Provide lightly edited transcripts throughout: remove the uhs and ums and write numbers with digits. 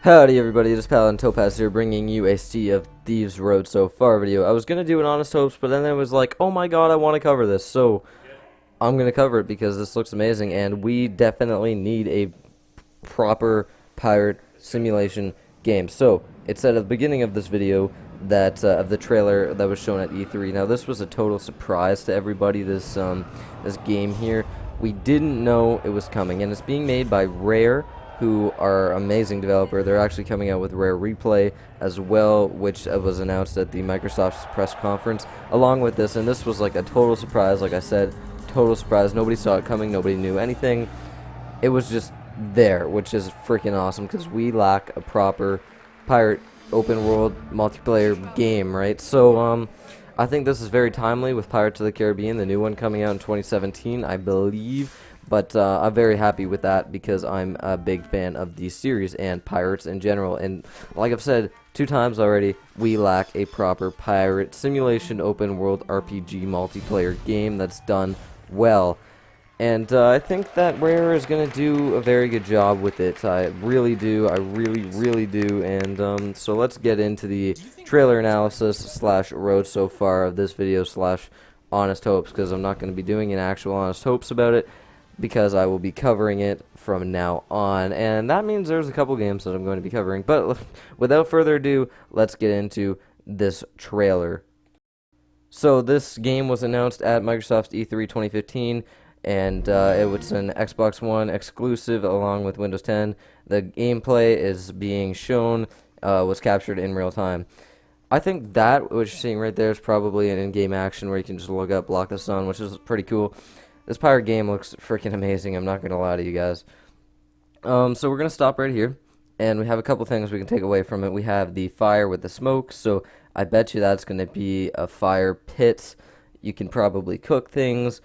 Howdy everybody, it is Paladin Topaz here bringing you a Sea of Thieves Road So Far video. I was going to do an Honest Hopes, but then it was like, oh my god, I want to cover this, so I'm going to cover it because this looks amazing, and we definitely need a proper pirate simulation game. So, it said at the beginning of this video that, of the trailer that was shown at E3. Now, this was a total surprise to everybody, this game here. We didn't know it was coming, and it's being made by Rare, who are an amazing developer. They're actually coming out with Rare Replay as well, which was announced at the Microsoft press conference along with this, and this was like a total surprise. Like I said, total surprise. Nobody saw it coming, nobody knew anything. It was just there, which is freaking awesome because we lack a proper pirate open world multiplayer game, right? So I think this is very timely with Pirates of the Caribbean, the new one coming out in 2017, I believe. But I'm very happy with that because I'm a big fan of the series and pirates in general. And like I've said 2 times already, we lack a proper pirate simulation open world RPG multiplayer game that's done well. And I think that Rare is going to do a very good job with it. I really do. I really do. And so let's get into the trailer analysis slash road so far of this video slash honest hopes, because I'm not going to be doing an actual honest hopes about it, because I will be covering it from now on, and that means there's a couple games that I'm going to be covering. But without further ado, let's get into this trailer. So this game was announced at Microsoft E3 2015, and it was an Xbox One exclusive along with Windows 10. The gameplay is being shown, was captured in real time. I think that what you're seeing right there is probably an in-game action where you can just look up Block the Sun, which is pretty cool. This pirate game looks freaking amazing, I'm not going to lie to you guys. So we're going to stop right here, and we have a couple things we can take away from it. We have the fire with the smoke, so I bet you that's going to be a fire pit. You can probably cook things.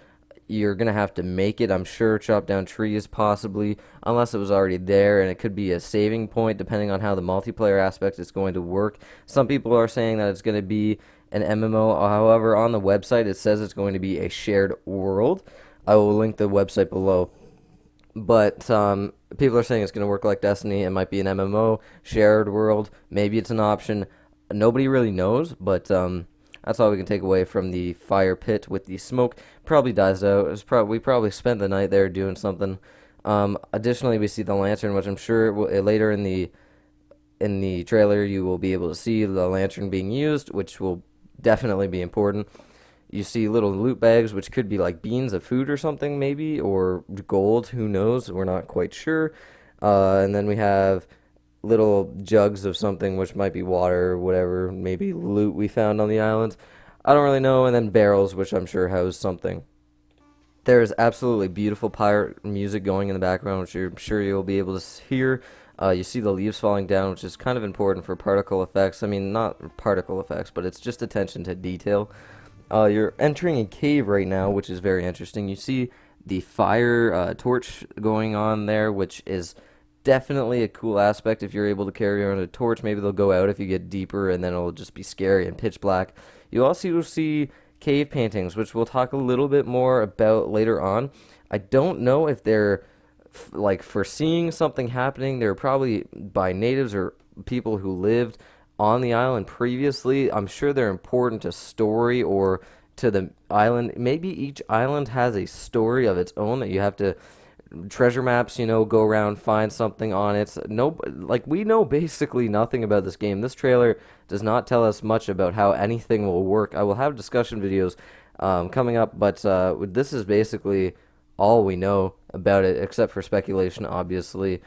You're going to have to make it, I'm sure, chop down trees possibly, unless it was already there, and it could be a saving point depending on how the multiplayer aspect is going to work. Some people are saying that it's going to be an MMO, however, on the website it says it's going to be a shared world. I will link the website below. But people are saying it's going to work like Destiny. It might be an MMO, shared world. Maybe it's an option. Nobody really knows, but that's all we can take away from the fire pit with the smoke. Probably dies out. We probably spent the night there doing something. Additionally, we see the lantern, which I'm sure later in the trailer you will be able to see the lantern being used, which will definitely be important. You see little loot bags, which could be like beans of food or something, maybe, or gold, who knows, we're not quite sure. And then we have little jugs of something, which might be water or whatever, maybe loot we found on the island. I don't really know. And then barrels, which I'm sure house something. There is absolutely beautiful pirate music going in the background, which I'm sure you'll be able to hear. You see the leaves falling down, which is kind of important for particle effects. I mean, not particle effects, but it's just attention to detail. You're entering a cave right now, which is very interesting. You see the fire torch going on there, which is definitely a cool aspect. If you're able to carry around a torch, maybe they'll go out if you get deeper, and then it'll just be scary and pitch black. You also will see cave paintings, which we'll talk a little bit more about later on. I don't know if they're like foreseeing something happening. They're probably by natives or people who lived on the island previously. I'm sure they're important to story or to the island. Maybe each island has a story of its own that you have to treasure maps, you know, go around, find something on it. No, like, we know basically nothing about this game. This trailer does not tell us much about how anything will work. I will have discussion videos coming up, but this is basically all we know about it, except for speculation, obviously.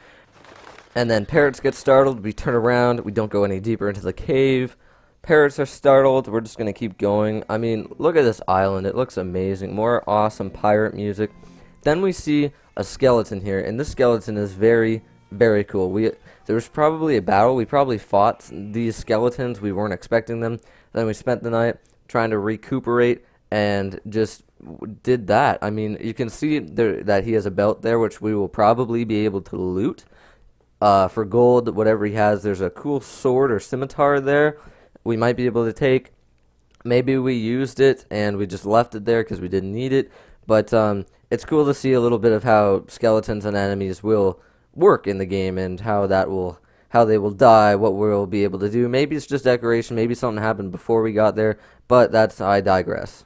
And then parrots get startled, we turn around, we don't go any deeper into the cave. Parrots are startled, we're just going to keep going. I mean, look at this island, it looks amazing. More awesome pirate music. Then we see a skeleton here, and this skeleton is very, very cool. There was probably a battle, we probably fought these skeletons, we weren't expecting them. Then we spent the night trying to recuperate and just did that. I mean, you can see there, that he has a belt there, which we will probably be able to loot. For gold, whatever he has, there's a cool sword or scimitar there we might be able to take. Maybe we used it and we just left it there because we didn't need it. But it's cool to see a little bit of how skeletons and enemies will work in the game and how that will how they will die, what we'll be able to do. Maybe it's just decoration, maybe something happened before we got there, but I digress.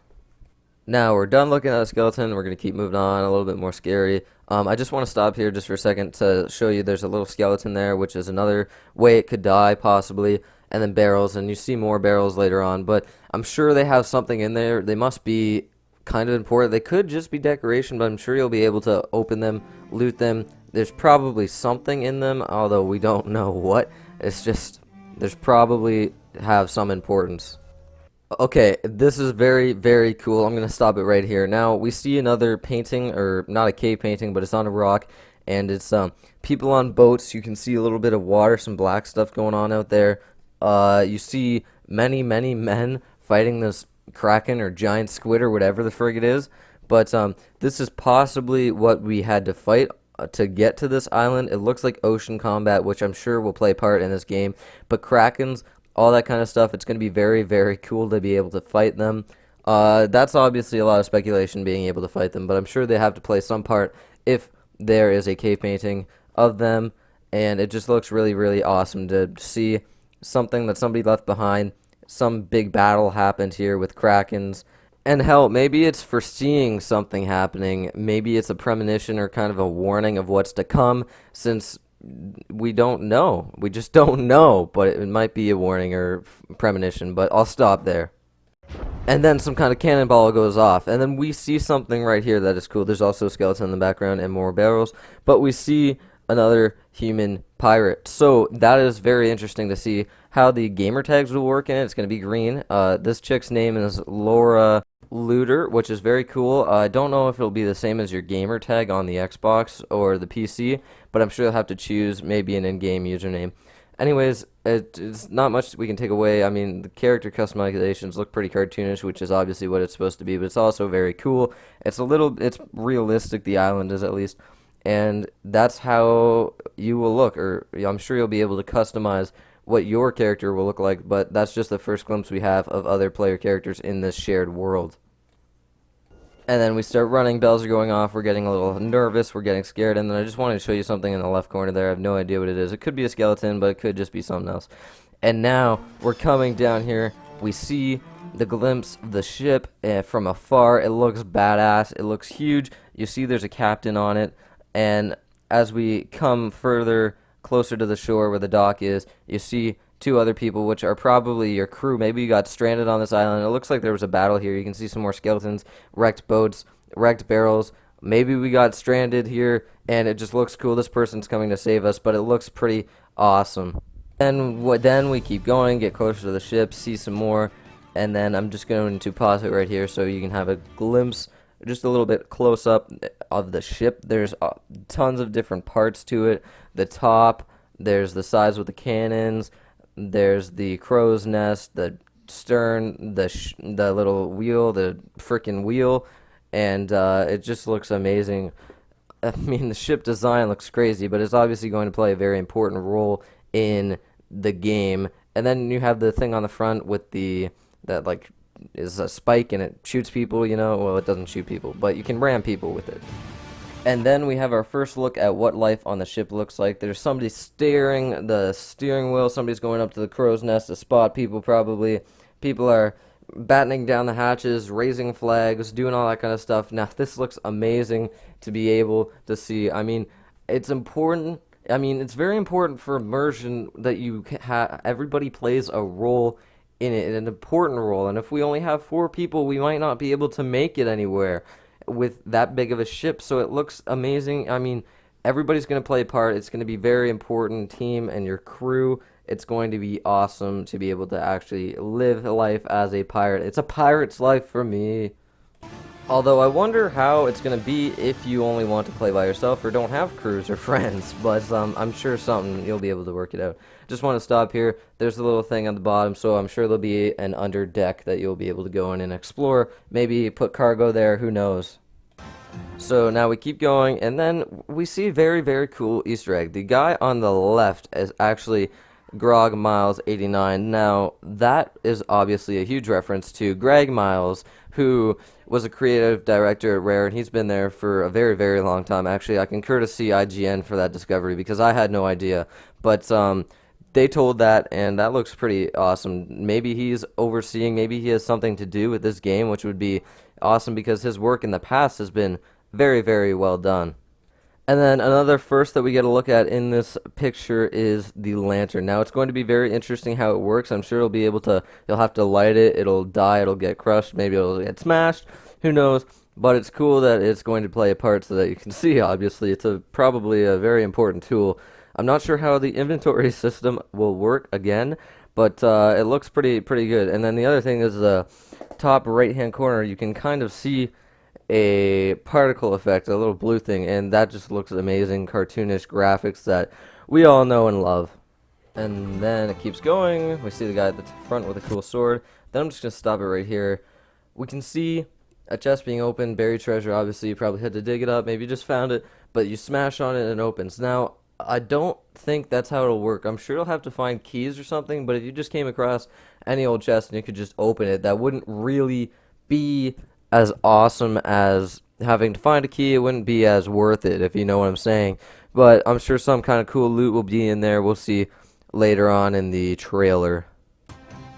Now we're done looking at a skeleton. We're going to keep moving on, a little bit more scary. I just want to stop here just for a second to show you there's a little skeleton there, which is another way it could die, possibly. And then barrels, and you see more barrels later on. But I'm sure they have something in there. They must be kind of important. They could just be decoration, but I'm sure you'll be able to open them, loot them. There's probably something in them, although we don't know what. It's just, there's probably have some importance. Okay, this is very, very cool. I'm going to stop it right here. Now, we see another painting, or not a cave painting, but it's on a rock, and it's people on boats. You can see a little bit of water, some black stuff going on out there. You see many, many men fighting this kraken or giant squid or whatever the frig it is. But this is possibly what we had to fight to get to this island. It looks like ocean combat, which I'm sure will play a part in this game. But krakens, all that kind of stuff, it's going to be very, very cool to be able to fight them. That's obviously a lot of speculation, being able to fight them, but I'm sure they have to play some part if there is a cave painting of them, and it just looks really, really awesome to see something that somebody left behind. Some big battle happened here with krakens, and hell, maybe it's foreseeing something happening. Maybe it's a premonition or kind of a warning of what's to come, since we don't know. We just don't know, but it might be a warning or premonition, but I'll stop there. And then some kind of cannonball goes off, and then we see something right here that is cool. There's also a skeleton in the background and more barrels, but we see another human pirate. So that is very interesting to see how the gamer tags will work in it. It's going to be green. This chick's name is Laura Looter, which is very cool. I don't know if it'll be the same as your gamer tag on the Xbox or the PC, but I'm sure you'll have to choose maybe an in-game username. Anyways, it's not much we can take away. I mean, the character customizations look pretty cartoonish, which is obviously what it's supposed to be, but it's also very cool. It's realistic, the island is at least, and that's how you will look, or I'm sure you'll be able to customize what your character will look like, but that's just the first glimpse we have of other player characters in this shared world. And then we start running, bells are going off, we're getting a little nervous, we're getting scared, and then I just wanted to show you something in the left corner there. I have no idea what it is. It could be a skeleton, but it could just be something else. And now we're coming down here, we see the glimpse of the ship from afar. It looks badass, it looks huge. You see there's a captain on it, and as we come further closer to the shore where the dock is, you see two other people, which are probably your crew. Maybe you got stranded on this island. It looks like there was a battle here. You can see some more skeletons, wrecked boats, wrecked barrels. Maybe we got stranded here, and it just looks cool. This person's coming to save us, but it looks pretty awesome. And then we keep going, get closer to the ship, see some more, and then I'm just going to pause it right here so you can have a glimpse, just a little bit close up of the ship. There's tons of different parts to it. The top, there's the sides with the cannons, there's the crow's nest, the stern, the little wheel, the freaking wheel, and it just looks amazing. I mean, the ship design looks crazy, but it's obviously going to play a very important role in the game. And then you have the thing on the front with that like is a spike and it shoots people, you know. Well, it doesn't shoot people, but you can ram people with it. And then we have our first look at what life on the ship looks like. There's somebody steering the steering wheel. Somebody's going up to the crow's nest to spot people, probably. People are battening down the hatches, raising flags, doing all that kind of stuff. Now, this looks amazing to be able to see. I mean, it's important. I mean, it's very important for immersion that everybody plays a role in it, an important role. And if we only have 4 people, we might not be able to make it anywhere with that big of a ship. So it looks amazing. I mean, everybody's going to play a part. It's going to be very important, team and your crew. It's going to be awesome to be able to actually live life as a pirate. It's a pirate's life for me. Although I wonder how it's going to be if you only want to play by yourself or don't have crews or friends. But I'm sure something, you'll be able to work it out. Just want to stop here. There's a little thing on the bottom, so I'm sure there'll be an under deck that you'll be able to go in and explore. Maybe put cargo there, who knows. So now we keep going, and then we see a very, very cool Easter egg. The guy on the left is actually Grog Miles 89. Now, that is obviously a huge reference to Greg Miles who was a creative director at Rare, and he's been there for a very, very long time. Actually, I concur to see IGN for that discovery because I had no idea. But they told that, and that looks pretty awesome. Maybe he's overseeing, maybe he has something to do with this game, which would be awesome because his work in the past has been very, very well done. And then another first that we get a look at in this picture is the lantern. Now it's going to be very interesting how it works. I'm sure you'll have to light it, it'll die, it'll get crushed, maybe it'll get smashed, who knows. But it's cool that it's going to play a part so that you can see, obviously. It's probably a very important tool. I'm not sure how the inventory system will work again, but it looks pretty good. And then the other thing is the top right-hand corner, you can kind of see a particle effect, a little blue thing, and that just looks amazing, cartoonish graphics that we all know and love. And then it keeps going. We see the guy at the front with a cool sword. Then I'm just going to stop it right here. We can see a chest being opened, buried treasure. Obviously, you probably had to dig it up. Maybe you just found it, but you smash on it and it opens. Now, I don't think that's how it'll work. I'm sure you'll have to find keys or something, but if you just came across any old chest and you could just open it, that wouldn't really be as awesome as having to find a key. It wouldn't be as worth it, if you know what I'm saying. But I'm sure some kind of cool loot will be in there. We'll see later on in the trailer.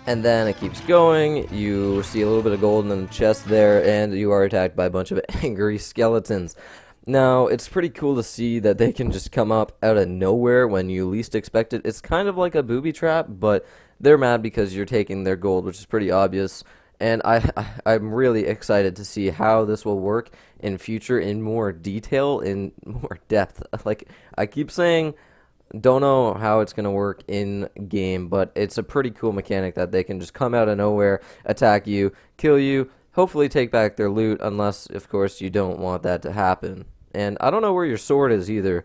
And then it keeps going. You see a little bit of gold in the chest there, and you are attacked by a bunch of angry skeletons. Now, it's pretty cool to see that they can just come up out of nowhere when you least expect it. It's kind of like a booby trap, but they're mad because you're taking their gold, which is pretty obvious. And I'm really excited to see how this will work in future in more detail, in more depth. Like, I keep saying, don't know how it's going to work in game, but it's a pretty cool mechanic that they can just come out of nowhere, attack you, kill you, hopefully take back their loot, unless, of course, you don't want that to happen. And I don't know where your sword is either.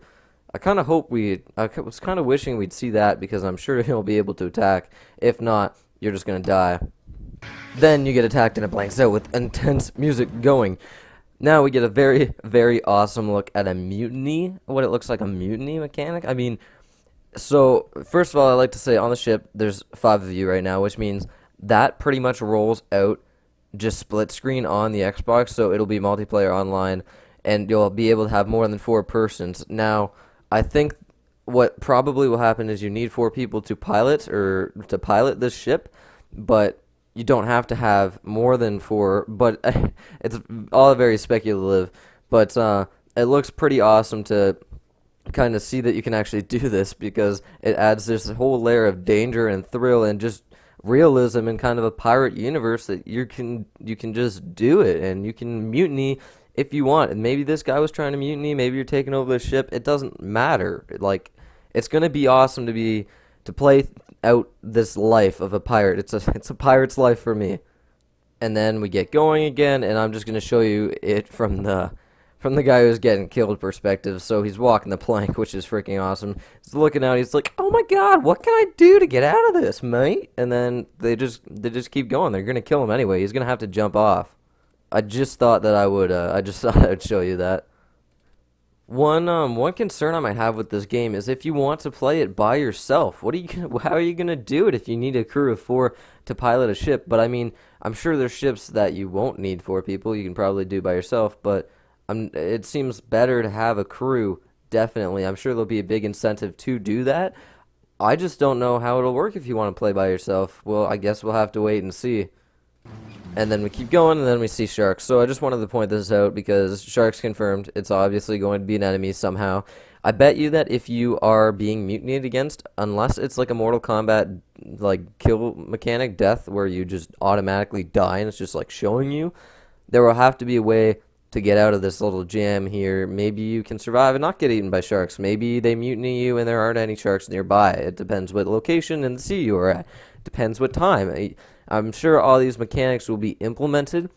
I was kind of wishing we'd see that because I'm sure he'll be able to attack. If not, you're just going to die. Then you get attacked in a blank cell with intense music going. Now we get a very, very awesome look at a mutiny, what it looks like a mutiny mechanic. I mean, so first of all, I like to say on the ship, there's 5 of you right now, which means that pretty much rolls out just split screen on the Xbox, so it'll be multiplayer online, and you'll be able to have more than 4 persons. Now, I think what probably will happen is you need 4 people to pilot this ship, but you don't have to have more than 4, but it's all very speculative. But it looks pretty awesome to kind of see that you can actually do this because it adds this whole layer of danger and thrill and just realism in kind of a pirate universe that you can just do it and you can mutiny if you want. And maybe this guy was trying to mutiny, maybe you're taking over the ship. It doesn't matter. Like, it's gonna be awesome to play out this life of a pirate. It's a pirate's life for me. And then we get going again, and I'm just gonna show you it from the guy who's getting killed perspective. So he's walking the plank, which is freaking awesome. He's looking out. He's like, "Oh my God, what can I do to get out of this, mate?" And then they just keep going. They're gonna kill him anyway. He's gonna have to jump off. I just thought that I would. I just thought I would show you that. One concern I might have with this game is if you want to play it by yourself, how are you gonna do it if you need a crew of 4 to pilot a ship? But I mean, I'm sure there's ships that you won't need 4 people. You can probably do by yourself, but it seems better to have a crew. Definitely, I'm sure there'll be a big incentive to do that. I just don't know how it'll work if you want to play by yourself. Well, I guess we'll have to wait and see. And then we keep going, and then we see sharks. So I just wanted to point this out because sharks confirmed. It's obviously going to be an enemy somehow. I bet you that if you are being mutinied against, unless it's like a Mortal Kombat like kill mechanic death where you just automatically die and it's just like showing you, there will have to be a way to get out of this little jam here. Maybe you can survive and not get eaten by sharks. Maybe they mutiny you and there aren't any sharks nearby. It depends what location in the sea you are at. It depends what time. I'm sure all these mechanics will be implemented.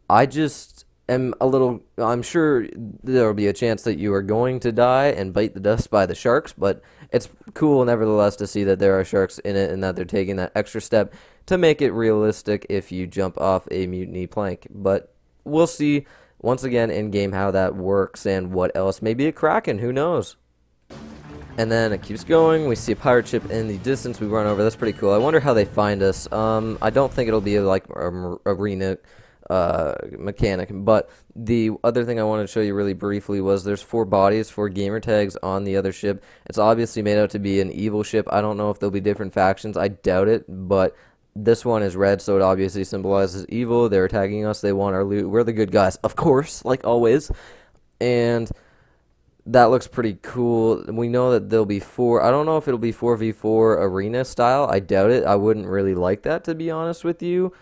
I just am I'm sure there will be a chance that you are going to die and bite the dust by the sharks, but it's cool nevertheless to see that there are sharks in it and that they're taking that extra step to make it realistic if you jump off a mutiny plank. But we'll see once again in game how that works and what else. Maybe a kraken, who knows? And then it keeps going. We see a pirate ship in the distance. We run over. That's pretty cool. I wonder how they find us. I don't think it'll be like arena mechanic. But the other thing I wanted to show you really briefly was there's 4 bodies, 4 gamer tags on the other ship. It's obviously made out to be an evil ship. I don't know if there'll be different factions. I doubt it, but this one is red, so it obviously symbolizes evil. They're attacking us. They want our loot. We're the good guys, of course, like always. And that looks pretty cool. We know that there'll be 4. I don't know if it'll be 4v4 arena style. I doubt it. I wouldn't really like that, to be honest with you.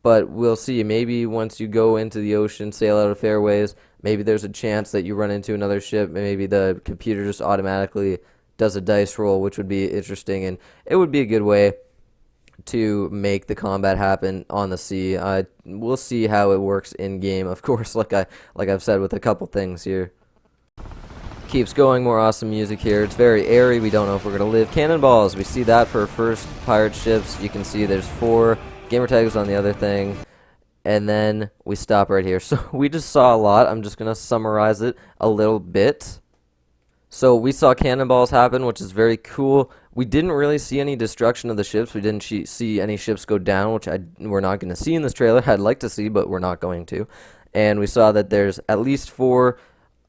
But we'll see. Maybe once you go into the ocean, sail out of fairways, maybe there's a chance that you run into another ship. Maybe the computer just automatically does a dice roll, which would be interesting. And it would be a good way to make the combat happen on the sea. We'll see how it works in game, of course, like I've said with a couple things here. Keeps going, more awesome music here. It's very airy. We don't know if we're gonna live. Cannonballs. We see that for our first pirate ships. You can see there's 4 gamer tags on the other thing, and then we stop right here. So we just saw a lot. I'm just gonna summarize it a little bit. So we saw cannonballs happen, which is very cool. We didn't really see any destruction of the ships. We didn't see any ships go down, which we're not going to see in this trailer. I'd like to see, but we're not going to. And we saw that there's at least 4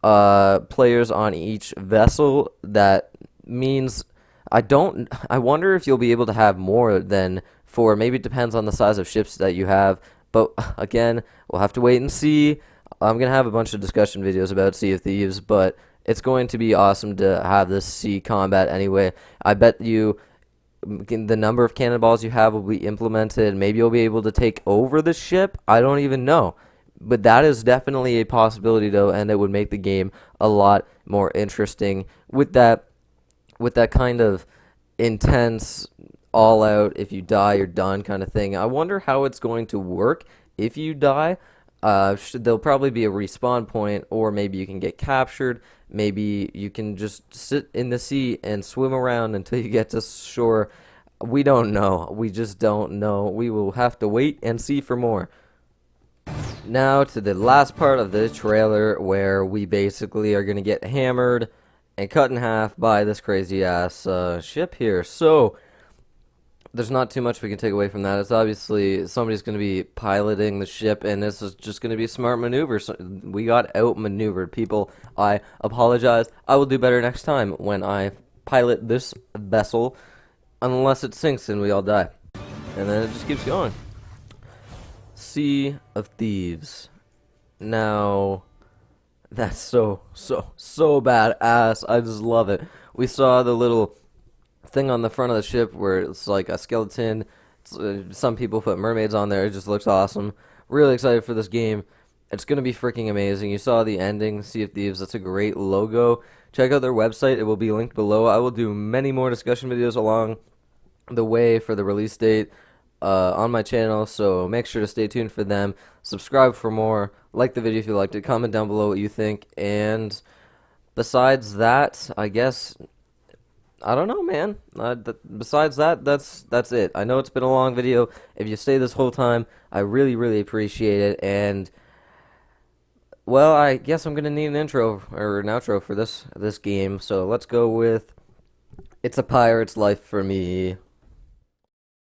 players on each vessel. That means I wonder if you'll be able to have more than 4. Maybe it depends on the size of ships that you have. But again, we'll have to wait and see. I'm going to have a bunch of discussion videos about Sea of Thieves, but it's going to be awesome to have this sea combat anyway. I bet you the number of cannonballs you have will be implemented. Maybe you'll be able to take over the ship. I don't even know. But that is definitely a possibility, though, and it would make the game a lot more interesting with that kind of intense, all-out, if you die, you're done kind of thing. I wonder how it's going to work if you die. There'll probably be a respawn point, or maybe you can get captured. Maybe you can just sit in the sea and swim around until you get to shore. We don't know. We just don't know. We will have to wait and see for more. Now to the last part of the trailer, where we basically are going to get hammered and cut in half by this crazy ass ship here. So there's not too much we can take away from that. It's obviously somebody's going to be piloting the ship, and this is just going to be a smart maneuver. So we got outmaneuvered, people. I apologize. I will do better next time when I pilot this vessel, unless it sinks and we all die. And then it just keeps going. Sea of Thieves. Now, that's so badass. I just love it. We saw the little thing on the front of the ship where it's like a skeleton. Some people put mermaids on there. It just looks awesome. Really excited for this game. It's going to be freaking amazing. You saw the ending, Sea of Thieves. That's a great logo. Check out their website. It will be linked below. I will do many more discussion videos along the way for the release date on my channel, so make sure to stay tuned for them. Subscribe for more. Like the video if you liked it. Comment down below what you think. And besides that, I guess, I don't know, man. Besides that, that's it. I know it's been a long video. If you stay this whole time, I really appreciate it. And well, I guess I'm gonna need an intro or an outro for this game. So let's go with "It's a Pirate's Life for Me."